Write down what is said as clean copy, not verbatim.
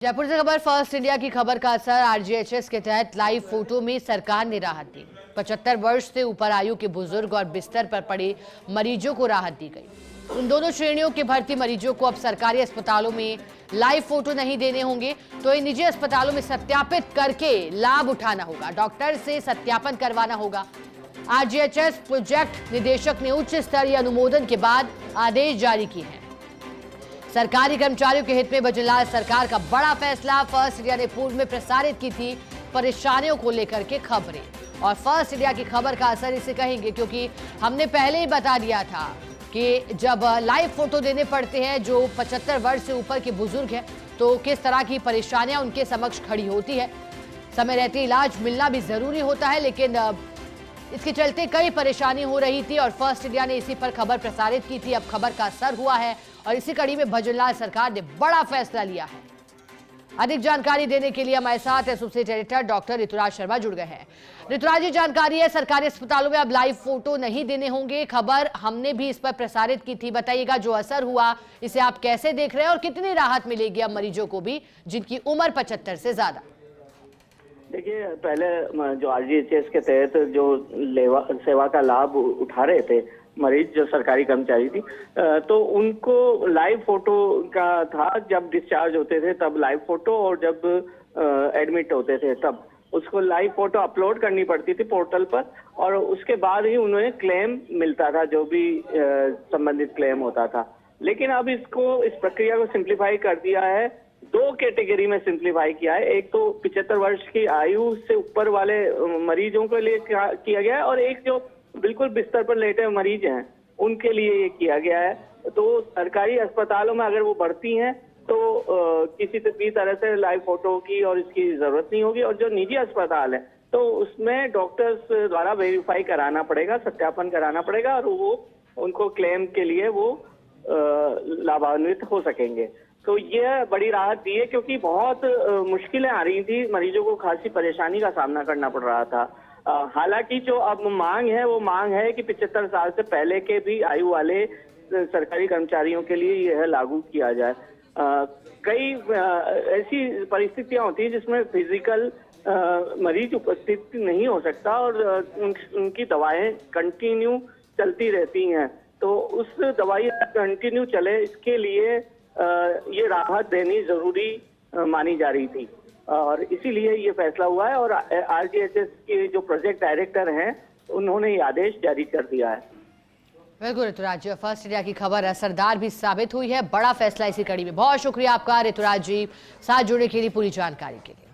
जयपुर से खबर first India की खबर का असर आरजीएचएस के तहत लाइव फोटो में सरकार ने राहत दी। 75 वर्ष से ऊपर आयु के बुजुर्ग और बिस्तर पर पड़े मरीजों को राहत दी गई। उन दोनों श्रेणियों के भर्ती मरीजों को अब सरकारी अस्पतालों में लाइव फोटो नहीं देने होंगे, तो इन निजी अस्पतालों में सत्यापित करके लाभ उठाना होगा। डॉक्टर से सत्यापन करवाना होगा। आरजीएचएस प्रोजेक्ट निदेशक ने उच्च स्तरीय अनुमोदन के बाद आदेश जारी किए हैं। सरकारी कर्मचारियों के हित में भजनलाल सरकार का बड़ा फैसला। फर्स्ट इंडिया ने पूर्व में प्रसारित की थी परेशानियों को लेकर के खबरें, और फर्स्ट इंडिया की खबर का असर इसे कहेंगे क्योंकि हमने पहले ही बता दिया था कि जब लाइव फोटो देने पड़ते हैं जो 75 वर्ष से ऊपर के बुजुर्ग हैं तो किस तरह की परेशानियां उनके समक्ष खड़ी होती है। समय रहते इलाज मिलना भी जरूरी होता है, लेकिन इसके चलते कई परेशानी हो रही थी और फर्स्ट इंडिया ने इसी पर खबर प्रसारित की थी। अब खबर का असर हुआ है और इसी कड़ी में भजनलाल सरकार ने बड़ा फैसला लिया है। अधिक जानकारी देने के लिए हमारे साथ associate editor doctor Rituraj Sharma जुड़ गए हैं। ऋतुराज जी, जानकारी है सरकारी अस्पतालों में अब लाइव फोटो नहीं देने होंगे। खबर हमने भी इस पर प्रसारित की थी, बताइएगा जो असर हुआ इसे आप कैसे देख रहे हैं और कितनी राहत मिलेगी अब मरीजों को भी जिनकी उम्र 75 से ज्यादा। देखिए, पहले जो आरजीएचएस के तहत जो सेवा का लाभ उठा रहे थे मरीज, जो सरकारी कर्मचारी थी, तो उनको लाइव फोटो का था। जब डिस्चार्ज होते थे तब लाइव फोटो, और जब एडमिट होते थे तब उसको लाइव फोटो अपलोड करनी पड़ती थी पोर्टल पर, और उसके बाद ही उन्हें क्लेम मिलता था, जो भी संबंधित क्लेम होता था। लेकिन अब इस प्रक्रिया को सिंप्लीफाई कर दिया है। दो कैटेगरी में सिंप्लीफाई किया है। एक तो 75 वर्ष की आयु से ऊपर वाले मरीजों के लिए किया गया है, और एक जो बिल्कुल बिस्तर पर लेटे मरीज हैं उनके लिए ये किया गया है। तो सरकारी अस्पतालों में अगर वो भर्ती हैं तो किसी भी तरह से लाइव फोटो की और इसकी जरूरत नहीं होगी, और जो निजी अस्पताल है तो उसमें डॉक्टर्स द्वारा वेरीफाई कराना पड़ेगा, सत्यापन कराना पड़ेगा, और वो उनको क्लेम के लिए वो लाभान्वित हो सकेंगे। तो यह बड़ी राहत दी है, क्योंकि बहुत मुश्किलें आ रही थी, मरीजों को खासी परेशानी का सामना करना पड़ रहा था। हालांकि जो अब मांग है वो मांग है कि 75 साल से पहले के भी आयु वाले सरकारी कर्मचारियों के लिए यह लागू किया जाए। कई ऐसी परिस्थितियां होती हैं जिसमें फिजिकल मरीज उपस्थित नहीं हो सकता और उनकी दवाएं कंटिन्यू चलती रहती हैं, तो उस दवाई कंटिन्यू चले इसके लिए ये राहत देनी जरूरी मानी जा रही थी, और इसीलिए ये फैसला हुआ है। और आरजीएचएस के जो प्रोजेक्ट डायरेक्टर हैं उन्होंने ये आदेश जारी कर दिया है। बिल्कुल ऋतुराज, फर्स्ट इंडिया की खबर असरदार भी साबित हुई है। बड़ा फैसला इसी कड़ी में। बहुत शुक्रिया आपका ऋतुराज जी, साथ जुड़ने के लिए, पूरी जानकारी के लिए।